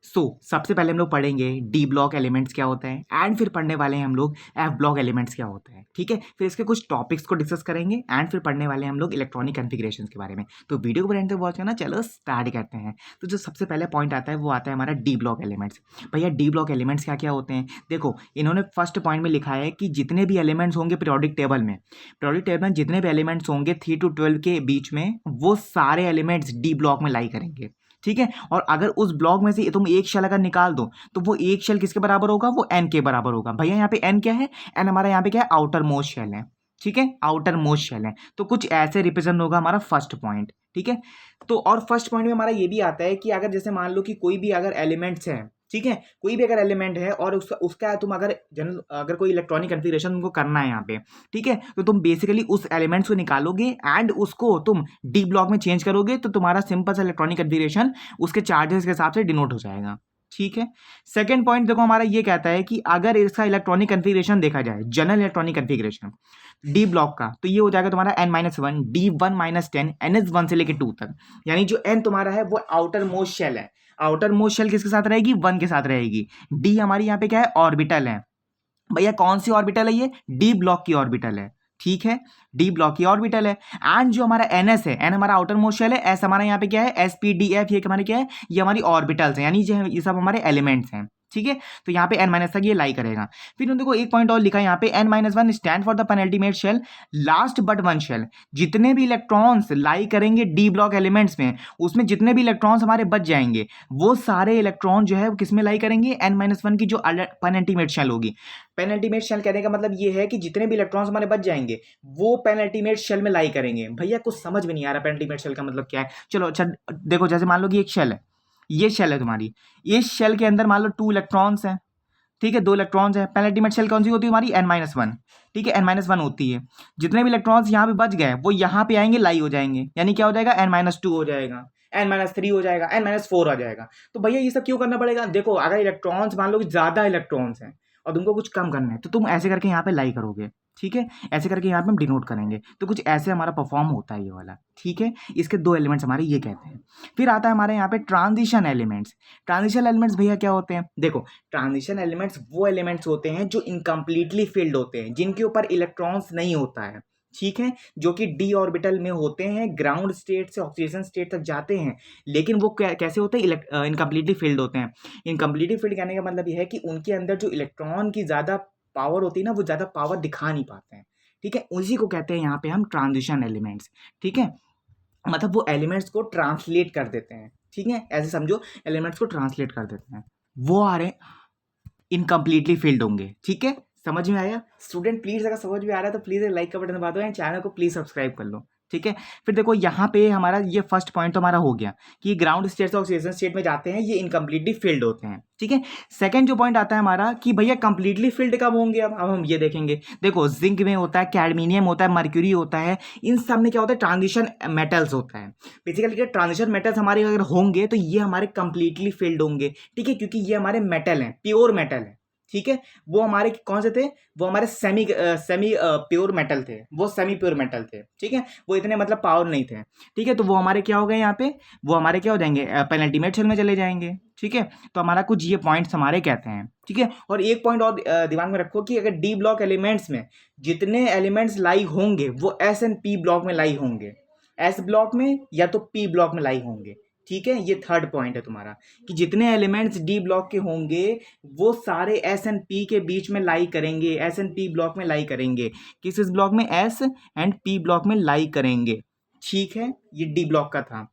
सबसे पहले हम लोग पढ़ेंगे डी ब्लॉक एलिमेंट्स क्या होता है एंड फिर पढ़ने वाले हैं हम लोग एफ ब्लॉक एलिमेंट्स क्या होता है। ठीक है, फिर इसके कुछ टॉपिक्स को डिस्कस करेंगे एंड फिर पढ़ने वाले हैं हम लोग इलेक्ट्रॉनिक कॉन्फ़िगरेशन के बारे में। तो वीडियो को एंड तक वॉच करना। चलो स्टार्ट करते हैं। तो जो सबसे पहले पॉइंट आता है वो आता है हमारा डी ब्लॉक एलिमेंट्स। भैया डी ब्लॉक एलिमेंट्स क्या क्या होते हैं? देखो, इन्होंने फर्स्ट पॉइंट में लिखा है कि जितने भी एलिमेंट्स होंगे पीरियोडिक टेबल में जितने भी एलिमेंट्स होंगे 3 to 12 के बीच में, वो सारे एलिमेंट्स डी ब्लॉक में लाई करेंगे। ठीक है, और अगर उस ब्लॉक में से तुम एक शेल अगर निकाल दो तो वो एक शेल किसके बराबर होगा? वो एन के बराबर होगा। भैया यहाँ पे एन क्या है? एन हमारा यहाँ पे क्या है? आउटर मोस्ट शेल है। ठीक है, आउटर मोस्ट शेल है। तो कुछ ऐसे रिप्रेजेंट होगा हमारा फर्स्ट पॉइंट। ठीक है, तो और फर्स्ट पॉइंट में हमारा ये भी आता है कि अगर जैसे मान लो कि कोई भी अगर एलिमेंट्स है, ठीक है, कोई भी अगर एलिमेंट है और उसका तुम अगर जनरल अगर कोई इलेक्ट्रॉनिक कन्फिगरेशन तुमको करना है यहाँ पे, ठीक है, तो तुम बेसिकली उस एलिमेंट्स को निकालोगे एंड उसको तुम डी ब्लॉक में चेंज करोगे तो तुम्हारा सिंपल सा इलेक्ट्रॉनिक कन्फिगरेशन उसके चार्जेस के हिसाब से डिनोट हो जाएगा। ठीक है, सेकंड पॉइंट देखो हमारा ये कहता है कि अगर इसका इलेक्ट्रॉनिक कन्फिगरेशन देखा जाए, general electronic configuration D block का, तो ये हो जाएगा तुम्हारा n-1 D1-10 ns1 से लेके 2 तक। यानी जो n तुम्हारा है वो आउटर मोस्ट शेल है। आउटर मोस्ट शेल किसके साथ रहेगी? 1 के साथ रहेगी। डी हमारी यहाँ पे क्या है? ऑर्बिटल है। भैया कौन सी ऑर्बिटल है? ये डी ब्लॉक की ऑर्बिटल है। ठीक है, डी ब्लॉक की ऑर्बिटल है। एंड जो हमारा एन एस है, एन हमारा आउटर मोस्ट शेल है, एस हमारा यहाँ पे क्या है? एस पी डी एफ, ये हमारे क्या है? ये हमारी ऑर्बिटल्स हैं, यानी ये सब हमारे एलिमेंट्स हैं। ठीक है, तो यहाँ पे n माइनस तक ये लाई करेगा। फिर देखो एक पॉइंट और लिखा है यहाँ पे, n-1 stand for the penultimate shell last but one shell. जितने भी इलेक्ट्रॉन्स लाई करेंगे डी ब्लॉक एलिमेंट्स में, उसमें जितने भी इलेक्ट्रॉन्स हमारे बच जाएंगे, वो सारे इलेक्ट्रॉन जो है वो किस में लाई करेंगे? n-1 की जो पेनल्टीमेट शेल होगी। पेनल्टीमेट शेल कहने का मतलब ये है कि जितने भी इलेक्ट्रॉन्स हमारे बच जाएंगे वो पेनल्टीमेट शेल में लाई करेंगे। भैया कुछ समझ में नहीं आ रहा पेनल्टीमेट शेल का मतलब क्या है। चलो अच्छा देखो, जैसे मान लो कि एक शेल है, ये शेल है तुम्हारी, इस शेल के अंदर मान लो 2 इलेक्ट्रॉन्स हैं। ठीक है, 2 इलेक्ट्रॉन्स हैं। पेनल्टीमेट शेल कौन सी होती है हमारी? n-1। ठीक है, n-1 होती है। जितने भी इलेक्ट्रॉन्स यहाँ पे बच गए वो यहाँ पे आएंगे, लाई हो जाएंगे। यानी क्या हो जाएगा? n-2 हो जाएगा, n-3 हो जाएगा, n-4 आ जाएगा। तो भैया ये सब क्यों करना पड़ेगा? देखो, अगर इलेक्ट्रॉन्स मान लो कि ज्यादा इलेक्ट्रॉन्स हैं और तुमको कुछ कम करना है तो तुम ऐसे करके यहाँ पे लाई करोगे। ठीक है, ऐसे करके यहाँ पे हम डिनोट करेंगे। तो कुछ ऐसे हमारा परफॉर्म होता है ये वाला। ठीक है, इसके 2 एलिमेंट्स हमारे ये कहते हैं। फिर आता है हमारे यहाँ पे ट्रांजिशन एलिमेंट्स। ट्रांजिशन एलिमेंट्स भैया क्या होते हैं? देखो, ट्रांजिशन एलिमेंट्स वो एलिमेंट्स होते हैं जो इनकम्प्लीटली फिल्ड होते हैं, जिनके ऊपर इलेक्ट्रॉन्स नहीं होता है। ठीक है, जो कि डी ऑर्बिटल में होते हैं, ग्राउंड स्टेट से ऑक्सीजन स्टेट तक जाते हैं, लेकिन वो कैसे होते हैं? इनकम्प्लीटली फिल्ड होते हैं। इनकम्प्लीटली फिल्ड कहने का मतलब यह है कि उनके अंदर जो इलेक्ट्रॉन की ज़्यादा पावर होती है ना, वो ज़्यादा पावर दिखा नहीं पाते हैं। ठीक है, उसी को कहते हैं यहाँ पे हम ट्रांजिशन एलिमेंट्स। ठीक है, मतलब वो एलिमेंट्स को ट्रांसलेट कर देते हैं। ठीक है, ऐसे समझो, एलिमेंट्स को ट्रांसलेट कर देते हैं। वो आ रहे इनकम्प्लीटली फिल्ड होंगे। ठीक है, समझ में आया? स्टूडेंट प्लीज अगर समझ में आ रहा है तो प्लीज लाइक का बटन दबा दो एंड चैनल को प्लीज सब्सक्राइब कर लो। ठीक है, फिर देखो यहाँ पे हमारा ये फर्स्ट पॉइंट तो हमारा हो गया कि ग्राउंड स्टेट से ऑक्सीजन स्टेट में जाते हैं, ये इनकम्प्लीटली फिल्ड होते हैं। ठीक है, सेकंड जो पॉइंट आता है हमारा कि भैया कंप्लीटली फिल्ड कब होंगे? अब हम ये देखेंगे। देखो, जिंक में होता है, कैडमिनियम होता है, मर्क्यूरी होता है, इन सब में क्या होता है? ट्रांजिशन मेटल्स होता है। बेसिकली ट्रांजिशन मेटल्स हमारे अगर होंगे तो ये हमारे कंप्लीटली फिल्ड होंगे। ठीक है, क्योंकि ये हमारे मेटल हैं, प्योर मेटल है। ठीक है, वो हमारे कौन से थे? वो हमारे सेमी प्योर मेटल थे, वो सेमी प्योर मेटल थे। ठीक है, वो इतने मतलब पावर नहीं थे। ठीक है, तो वो हमारे क्या हो गए यहाँ पे? वो हमारे क्या हो जाएंगे? पेनल्टीमेट शेल में चले जाएंगे। ठीक है, तो हमारा कुछ ये पॉइंट्स हमारे कहते हैं। ठीक है, और एक पॉइंट और दिमाग में रखो कि अगर डी ब्लॉक एलिमेंट्स में जितने एलिमेंट्स लाई होंगे वो एस एंड पी ब्लॉक में लाई होंगे, एस ब्लॉक में या तो पी ब्लॉक में लाई होंगे। ठीक है, ये थर्ड पॉइंट है तुम्हारा कि जितने एलिमेंट्स डी ब्लॉक के होंगे वो सारे एस एंड पी के बीच में लाई करेंगे, एस एंड पी ब्लॉक में लाई करेंगे। किस ब्लॉक में? एस एंड पी ब्लॉक में लाई करेंगे। ठीक है, ये डी ब्लॉक का था।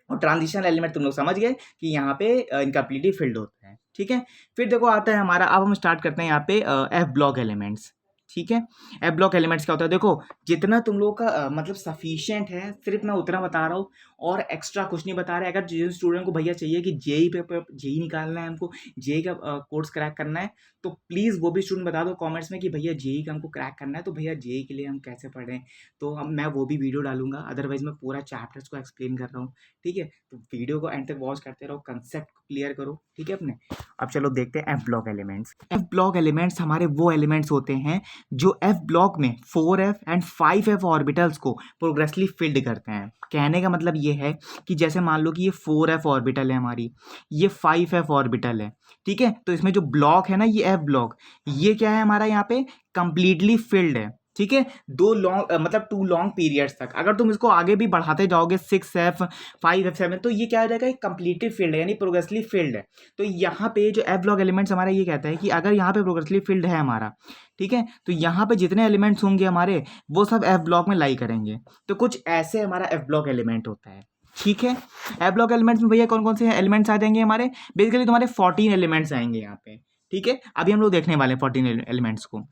और ट्रांजिशन एलिमेंट तुम लोग समझ गए कि यहाँ पे इनकम्प्लीटली फिल्ड होता है। ठीक है, फिर देखो आता है हमारा, अब हम स्टार्ट करते हैं यहाँ पे एफ ब्लॉक एलिमेंट्स। ठीक है, एफ ब्लॉक एलिमेंट्स क्या होता है? देखो, जितना तुम लोग का मतलब सफिशिएंट है, सिर्फ मैं उतना बता रहा हूँ और एक्स्ट्रा कुछ नहीं बता रहा है। अगर जिन स्टूडेंट को भैया चाहिए कि जेई पे जेई निकालना है, हमको जेई का कोर्स क्रैक करना है, तो प्लीज़ वो भी स्टूडेंट बता दो कमेंट्स में कि भैया जेई का हमको क्रैक करना है, तो भैया जेई के लिए हम कैसे पढ़ें, तो मैं वो भी वीडियो डालूंगा। अदरवाइज मैं पूरा चैप्टर्स को एक्सप्लेन कर रहा हूँ। ठीक है, तो वीडियो को एंड तक वॉच करते रहो, कंसेप्ट को क्लियर करो। ठीक है अपने। अब चलो देखते हैं F block elements. F block elements हमारे वो एलिमेंट्स होते हैं जो एफ ब्लॉक में 4f एंड 5f ऑर्बिटल्स को प्रोग्रेसली फिल्ड करते हैं। कहने का मतलब ये है कि जैसे मान लो कि ये 4f ऑर्बिटल है हमारी, ये 5f ऑर्बिटल है, ठीक है। तो इसमें जो ब्लॉक है ना, ये एफ ब्लॉक, ये क्या है हमारा यहाँ पे कंप्लीटली फिल्ड है, ठीक है। दो लॉन्ग मतलब 2 लॉन्ग पीरियड्स तक अगर तुम इसको आगे भी बढ़ाते जाओगे 6f 5f 7, तो ये क्या हो जाएगा, एक कंप्लीटली फिल्ड है, यानी प्रोग्रेसली फिल्ड है। तो यहाँ पे जो एफ ब्लॉक एलिमेंट्स हमारा ये कहता है कि अगर यहाँ पे प्रोग्रेसली फिल्ड है हमारा, ठीक है, तो यहाँ पे जितने एलिमेंट्स होंगे हमारे वो सब एफ ब्लॉक में लाई करेंगे। तो कुछ ऐसे हमारा एफ ब्लॉक एलिमेंट होता है, ठीक है। एफ ब्लॉक एलिमेंट्स में भैया कौन कौन से एलिमेंट्स आ जाएंगे हमारे, बेसिकली तुम्हारे 14 एलिमेंट्स आएंगे यहाँ पे, ठीक है। अभी हम लोग देखने वाले हैं 14 एलिमेंट्स को।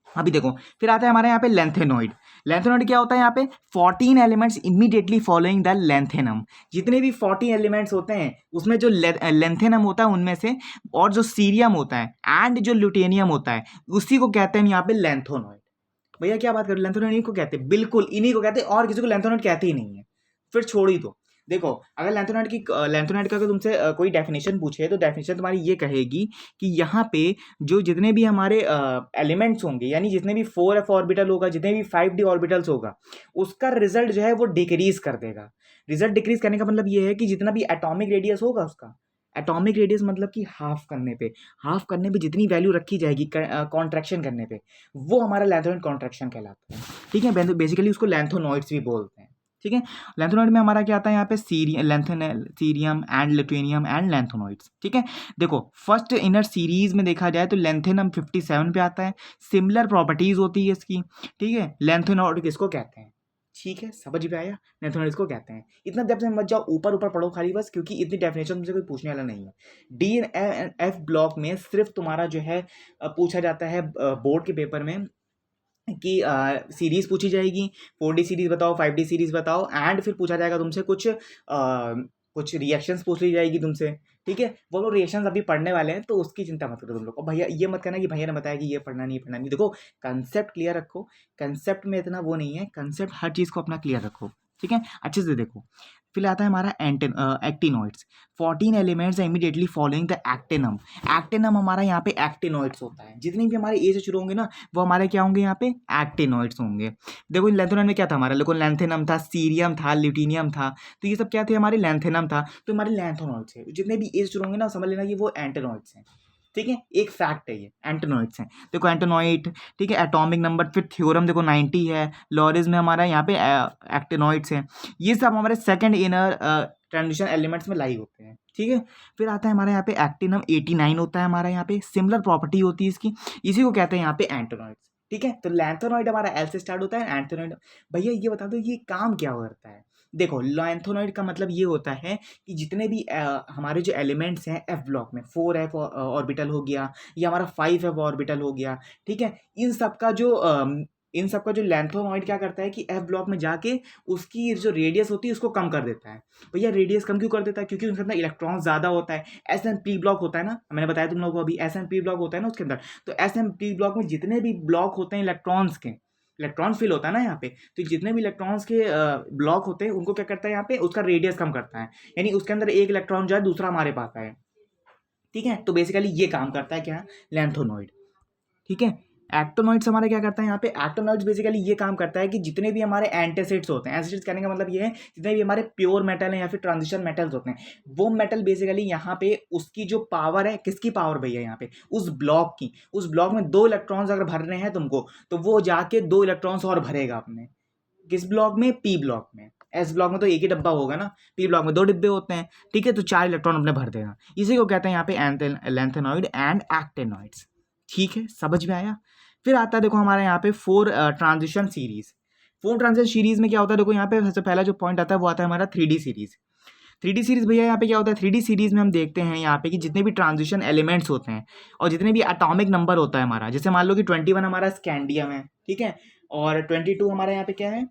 अभी देखो, फिर आता है हमारे यहाँ पे लेंथेनॉइड। लेंथेनॉइड क्या होता है, यहाँ पे 14 elements immediately following the lanthanum. जितने भी 14 एलिमेंट्स होते हैं उसमें जो लेंथेनम होता है उनमें से, और जो सीरियम होता है एंड जो ल्यूटेनियम होता है, उसी को कहते हैं यहाँ पे लेंथेनॉइड। भैया क्या बात कर रहे हो, लेंथेनॉइड इन्हीं को कहते हैं, बिल्कुल इन्हीं को कहते हैं, और किसी को लेंथेनॉइड कहते ही नहीं है। फिर छोड़ ही दो। देखो, अगर लेंथेनॉइड का अगर तुमसे कोई डेफिनेशन पूछे तो डेफिनेशन तुम्हारी ये कहेगी कि यहाँ पे जो जितने भी हमारे एलिमेंट्स होंगे, यानी जितने भी 4f ऑर्बिटल होगा, जितने भी 5d ऑर्बिटल्स होगा, उसका रिजल्ट जो है वो डिक्रीज कर देगा। रिजल्ट डिक्रीज करने का मतलब ये है कि जितना भी एटॉमिक रेडियस होगा उसका, एटॉमिक रेडियस मतलब कि हाफ करने पे जितनी वैल्यू रखी जाएगी कॉन्ट्रैक्शन करने पे, वो हमारा लेंथेनॉइड कॉन्ट्रैक्शन कहलाता है, ठीक है। बेसिकली उसको लेंथेनॉइड्स भी बोलते हैं, ठीक है। लेंथेनॉइड में हमारा क्या आता है यहाँ पे, सीरियम एंड लिथुएनियम एंड लेंथेनॉइड्स, ठीक है। देखो, फर्स्ट इनर सीरीज में देखा जाए तो लेंथेनम 57 पे आता है। सिमिलर प्रॉपर्टीज होती है इसकी, ठीक है। लेंथेनॉइड किसको कहते हैं, ठीक है, समझ में आया, लेंथेनॉइड इसको कहते हैं। इतना डेप्थ में मत जाओ, ऊपर ऊपर पढ़ो खाली बस, क्योंकि इतनी डेफिनेशन तुमसे कोई पूछने वाला नहीं है। डी एंड एफ ब्लॉक में सिर्फ तुम्हारा जो है पूछा जाता है बोर्ड के पेपर में कि सीरीज पूछी जाएगी, 4D सीरीज बताओ, 5D सीरीज बताओ, एंड फिर पूछा जाएगा तुमसे कुछ रिएक्शंस पूछ ली जाएगी तुमसे, ठीक है। वो लोग रिएक्शंस अभी पढ़ने वाले हैं, तो उसकी चिंता मत करो तुम लोग। और भैया ये मत करना कि भैया ने बताया कि ये पढ़ना नहीं पढ़ना नहीं। देखो, कंसेप्ट क्लियर रखो, कंसेप्ट में इतना वो नहीं है, कंसेप्ट हर चीज़ को अपना क्लियर रखो, ठीक है, अच्छे से देखो। फिर आता है हमारा एक्टिनॉइड्स। 14 एलिमेंट्स है इमीडिएटली फॉलोइंग द एक्टिनम। एक्टिनम हमारा यहाँ पे एक्टिनॉइड्स होता है। जितने भी हमारे ए से शुरू होंगे ना, वो हमारे क्या होंगे, यहाँ पे एक्टिनॉइड्स होंगे। देखो, लेंथेनम में क्या था हमारा, देखो लेंथेनम था, सीरियम था, ल्यूटीनियम था, तो ये सब क्या थे हमारे, लेंथेनम था, तो हमारे लेंथेनॉइड्स है। जितने भी ए से शुरू होंगे ना, समझ लेना कि वो एंटेनॉइड्स हैं, ठीक है। एक फैक्ट है, ये एंटेनॉइड्स हैं। देखो एंटेनॉइड, ठीक है, एटॉमिक नंबर, फिर थ्योरम देखो 90 है, लॉरेस में हमारा यहाँ पे एक्टिनॉइड्स हैं। ये सब हमारे सेकंड इनर ट्रांजिशन एलिमेंट्स में लाई होते हैं, ठीक है। फिर आता है हमारे यहाँ पे एक्टिनम 89 होता है हमारा यहाँ पे, सिमिलर प्रॉपर्टी होती है इसकी, इसी को कहते हैं यहाँ पे एंटेनॉइड्स, ठीक है। तो लैंथेनॉइड हमारा एल से स्टार्ट होता है, एंटेनॉइड। भैया ये बता दो ये काम क्या करता है। देखो, लैंथेनॉइड का मतलब ये होता है कि जितने भी हमारे जो एलिमेंट्स हैं एफ ब्लॉक में, 4f ऑर्बिटल हो गया या हमारा 5f ऑर्बिटल हो गया, ठीक है, इन सब का जो लेंथेनॉइड क्या करता है कि एफ ब्लॉक में जाके उसकी जो रेडियस होती है उसको कम कर देता है। भैया रेडियस कम क्यों कर देता है, क्योंकि उसके अंदर इलेक्ट्रॉन ज़्यादा होता है। एस एन पी ब्लॉक होता है ना, मैंने बताया तुम लोगों को अभी, एस एन पी ब्लॉक होता है ना उसके अंदर। तो एस एन पी ब्लॉक में जितने भी ब्लॉक होते हैं इलेक्ट्रॉन्स के, इलेक्ट्रॉन फिल होता है ना यहाँ पे, तो जितने भी इलेक्ट्रॉन्स के ब्लॉक होते हैं उनको क्या करता है यहाँ पे, उसका रेडियस कम करता है, यानी उसके अंदर एक इलेक्ट्रॉन जो है दूसरा हमारे पास है, ठीक है। तो बेसिकली ये काम करता है क्या, लेंथेनॉइड, ठीक है। एक्टोनॉइड्स हमारा क्या करता है यहाँ पे, एक्टोनॉइड्स बेसिकली ये काम करता है कि जितने भी हमारे एंटासिड्स होते हैं, एसिड्स कहने का मतलब ये है जितने भी हमारे प्योर मेटल हैं या फिर ट्रांजिशन मेटल्स होते हैं, वो मेटल बेसिकली यहाँ पे उसकी जो पावर है, किसकी पावर भैया यहाँ पे, उस ब्लॉक की। उस ब्लॉक में 2 इलेक्ट्रॉन्स अगर भर रहे हैं तुमको, तो वो जाके 2 इलेक्ट्रॉन्स और भरेगा अपने, किस ब्लॉक में, पी ब्लॉक में। एस ब्लॉक में तो एक ही डब्बा होगा ना, पी ब्लॉक में 2 डिब्बे होते हैं, ठीक है, तो 4 इलेक्ट्रॉन अपने भर देगा। इसी को कहते हैं यहाँ पे लेंथेनॉइड एंड एक्टिनॉइड्स, ठीक है, समझ में आया। फिर आता है देखो हमारे यहाँ पे 4 ट्रांजिशन सीरीज। 4 ट्रांजिशन सीरीज में क्या होता है, देखो यहाँ पे सबसे पहला जो पॉइंट आता है वो आता है हमारा 3D सीरीज। 3D सीरीज भैया यहाँ पे क्या होता है, 3D सीरीज में हम देखते हैं यहाँ पे कि जितने भी ट्रांजिशन एलिमेंट्स होते हैं और जितने भी एटॉमिक नंबर होता है हमारा, जैसे मान लो कि 21 हमारा स्कैंडियम है, ठीक है, और 22 हमारा यहाँ पे क्या है,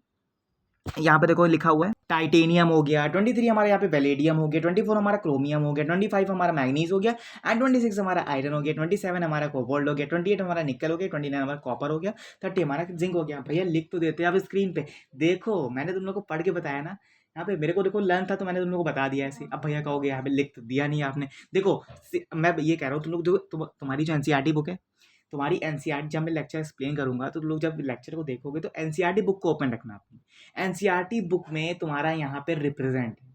यहाँ पे देखो लिखा हुआ है टाइटेनियम हो गया, 23 हमारे यहाँ पे वेलेडियम हो गया, 24 हमारा क्रोमियम हो गया, 25 हमारा मैग्नीज हो गया, एंड 26 हमारा आयरन हो गया, 27 हमारा कोबाल्ट हो गया, 28 हमारा निकल हो गया, 29 हमारा कॉपर हो गया, 30 हमारा जिंक हो गया। भैया लिख तो देते हैं आप स्क्रीन पे, देखो मैंने तुम लोग को पढ़ के बताया ना, यहाँ पे मेरे को देखो लर्न था तो मैंने तुम लोग को बता दिया ऐसे। अब भैया कहोगे यहाँ पे लिख तो दिया नहीं आपने। देखो मैं ये कह रहा हूँ तुम लोग जो तुम्हारी जो एनसीईआरटी बुक है, तुम्हारी एनसीईआरटी जब मैं लेक्चर एक्सप्लेन करूंगा तो तुम लोग जब लेक्चर को देखोगे तो एनसीईआरटी बुक को ओपन रखना अपनी। एनसीईआरटी बुक में तुम्हारा यहाँ पे रिप्रेजेंट है,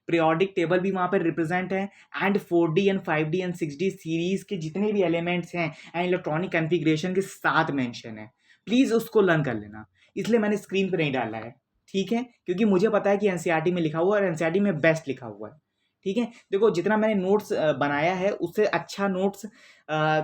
पीरियोडिक टेबल भी वहाँ पे रिप्रेजेंट है, and 4D and 5D and 6D series के जितने भी एलिमेंट्स हैं एंड इलेक्ट्रॉनिक कॉन्फ़िगरेशन के साथ मेंशन है। प्लीज़ उसको लर्न कर लेना, इसलिए मैंने स्क्रीन पे नहीं डाला है, ठीक है, क्योंकि मुझे पता है कि एनसीईआरटी में लिखा हुआ है और एनसीईआरटी में बेस्ट लिखा हुआ है, ठीक है। देखो जितना मैंने नोट्स बनाया है उससे अच्छा नोट्स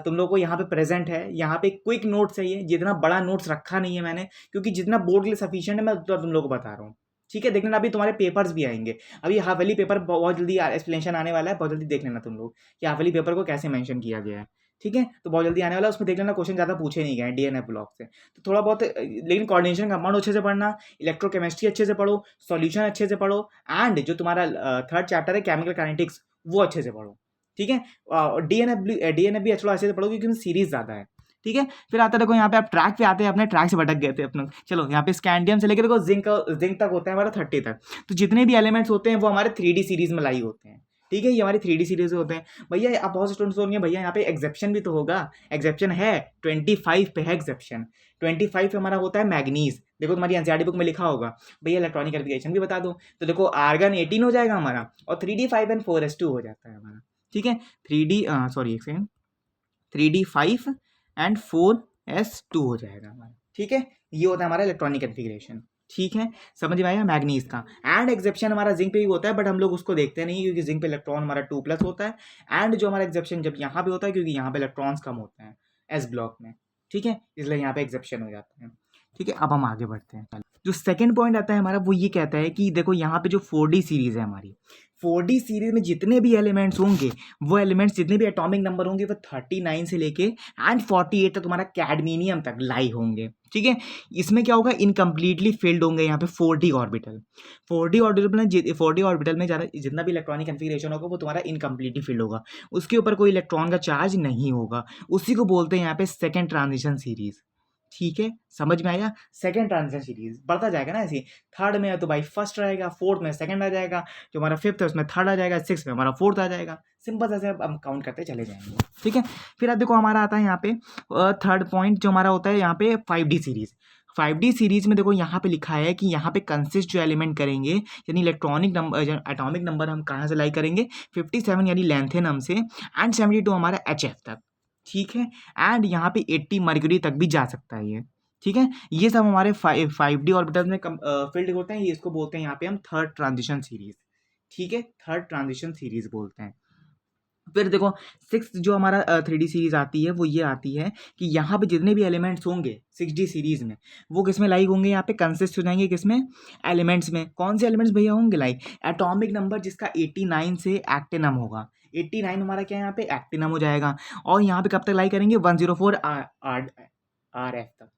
तुम लोग को यहाँ पे प्रेजेंट है। यहाँ पे क्विक नोट्स है, ये जितना बड़ा नोट्स रखा नहीं है मैंने, क्योंकि जितना बोर्ड के लिए सफिशिएंट है मैं उतना तुम लोग को बता रहा हूँ, ठीक है। देख लेना, अभी तुम्हारे पेपर्स भी आएंगे, अभी हाफ ईयरली पेपर बहुत जल्दी एक्सप्लेनेशन आने वाला है, बहुत जल्दी देख लेना तुम लोग कि हाफ ईयरली पेपर को कैसे मेंशन किया गया है, ठीक है। तो बहुत जल्दी आने वाला है, उसमें देख लेना क्वेश्चन ज़्यादा पूछे नहीं गए डीएनए ब्लॉक से, तो थोड़ा बहुत लेकिन कोऑर्डिनेशन कंपाउंड अच्छे से पढ़ना, इलेक्ट्रोकेमिस्ट्री अच्छे से पढ़ो, सॉल्यूशन अच्छे से पढ़ो, एंड जो तुम्हारा थर्ड चैप्टर है केमिकल काइनेटिक्स वो अच्छे से पढ़ो, ठीक है। डीएनए भी थोड़ा अच्छे से पढ़ो क्योंकि सीरीज ज़्यादा है, ठीक है। फिर आता है देखो यहाँ पे आप ट्रैक पे आते हैं, अपने ट्रैक से भटक गए थे अपने। चलो यहाँ पे स्कैंडियम से लेकर देखो जिंक तक होता है हमारा 30 तक, तो जितने भी एलिमेंट्स होते हैं वो हमारे 3D सीरीज में लाई होते हैं, ठीक है। ये हमारी 3D सीरीज होते हैं भैया। आप बहुत स्टूडेंट्स होंगे भैया यहाँ पे एग्जेप्शन भी तो होगा, एग्जेप्शन है 25 पे है एग्जेप्शन, 25 पे हमारा होता है मैग्नीज। देखो तुम्हारी एनसीईआरटी बुक में लिखा होगा भैया, इलेक्ट्रॉनिक कैलिब्रेशन भी बता दूं तो देखो आर्गन 18 हो जाएगा हमारा, और 3D 5 एंड 4s2 हो जाता है हमारा, ठीक है। 3D सॉरी एक सेकेंड, 3D 5 एंड 4s2 हो जाएगा हमारा, ठीक है। ये होता है हमारा इलेक्ट्रॉनिक कॉन्फ़िगरेशन, ठीक है। समझ में आया मैग्नीज का। एंड एक्सेप्शन हमारा जिंक पे भी होता है, बट हम लोग उसको देखते नहीं क्योंकि जिंक पे इलेक्ट्रॉन हमारा 2+ होता है, एंड जो हमारा एक्सेप्शन जब यहाँ पे होता है क्योंकि यहाँ पे इलेक्ट्रॉन्स कम होते हैं एस ब्लॉक में, ठीक है, इसलिए यहाँ पे एक्सेप्शन हो जाता है, ठीक है। अब हम आगे बढ़ते हैं। जो सेकंड पॉइंट आता है हमारा वो ये कहता है कि देखो यहाँ पे जो 4D सीरीज है हमारी, 4D सीरीज में जितने भी एलिमेंट्स होंगे, वो एलिमेंट्स जितने भी एटॉमिक नंबर होंगे वो 39 से लेके एंड 48 तक तुम्हारा कैडमिनियम तक लाई होंगे, ठीक है। इसमें क्या होगा, इनकम्प्लीटली फिल्ड होंगे यहाँ पे 4D ऑर्बिटल। 4D ऑर्बिटल में ज़्यादा जितना भी इलेक्ट्रॉनिक कन्फिग्रेशन होगा वो तुम्हारा इनकम्प्लीटली फिल्ड होगा, उसके ऊपर कोई इलेक्ट्रॉन का चार्ज नहीं होगा, उसी को बोलते हैं यहाँ पे सेकेंड ट्रांजिशन सीरीज, ठीक है। समझ में आया, सेकंड ट्रांजिशन सीरीज बढ़ता जाएगा ना ऐसे, थर्ड में तो भाई फर्स्ट रहेगा, फोर्थ में सेकंड आ जाएगा, जो हमारा फिफ्थ है उसमें थर्ड आ जाएगा, सिक्स में हमारा फोर्थ आ जाएगा, सिंपल से हम काउंट करते चले जाएंगे, ठीक है। फिर अब देखो हमारा आता है यहाँ पे थर्ड पॉइंट जो हमारा होता है यहाँ पे 5D सीरीज। 5D सीरीज में देखो यहाँ पे लिखा है कि यहाँ पे कंसिस्ट जो एलिमेंट करेंगे, यानी इलेक्ट्रॉनिक नंबर एटॉमिक नंबर हम कहाँ से लाई करेंगे, 57 यानी लेंथेनम से, एंड 72 हमारा HF तक, ठीक है। एंड यहाँ पे 80 मर्क्यूरी तक भी जा सकता है ये, ठीक है। ये सब हमारे 5D ऑर्बिटल में फील्ड होते हैं, ये इसको बोलते हैं यहाँ पे हम थर्ड ट्रांजिशन सीरीज, ठीक है, थर्ड ट्रांजिशन सीरीज बोलते हैं। फिर देखो सिक्स जो हमारा 3D सीरीज आती है वो ये आती है कि यहाँ पे जितने भी एलिमेंट्स होंगे 6D सीरीज में वो किस में लाई होंगे, यहाँ पे कंसिस्ट हो जाएंगे किसमें, एलिमेंट्स में। कौन से एलिमेंट्स भैया होंगे, लाइक एटॉमिक नंबर जिसका 89 से एक्टिनम होगा, 89 हमारा क्या है यहाँ पे एक्टिनम हो जाएगा, और यहाँ पे कब तक लाई करेंगे 104 RF तक,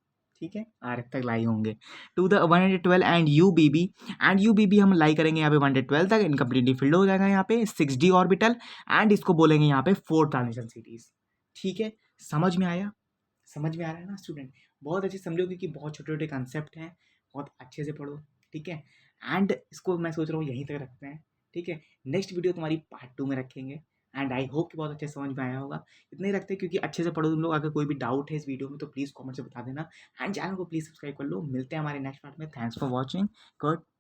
ठीक है, RF तक लाई होंगे टू द 112 एंड UBB हम लाई करेंगे यहाँ पे 112 तक, इनकम्प्लीटली फिल्ड हो जाएगा यहाँ पे 6D ऑर्बिटल, एंड इसको बोलेंगे यहाँ पे फोर्थ ट्रांजिशन सीरीज, ठीक है। समझ में आया, समझ में आ रहा है ना स्टूडेंट, बहुत अच्छे समझो क्योंकि बहुत छोटे छोटे कंसेप्ट हैं, बहुत अच्छे से पढ़ो, ठीक है। एंड इसको मैं सोच रहा हूँ यहीं तक रखते हैं, ठीक है। नेक्स्ट वीडियो तुम्हारी पार्ट 2 में रखेंगे, एंड आई होप कि बहुत अच्छे समझ में आया होगा। इतने ही रखते हैं क्योंकि अच्छे से पढ़ो तुम लोग, अगर कोई भी डाउट है इस वीडियो में तो प्लीज़ कमेंट से बता देना, एंड चैनल को प्लीज़ सब्सक्राइब कर लो। मिलते हैं हमारे नेक्स्ट पार्ट में, थैंक्स फॉर वॉचिंग, गुड।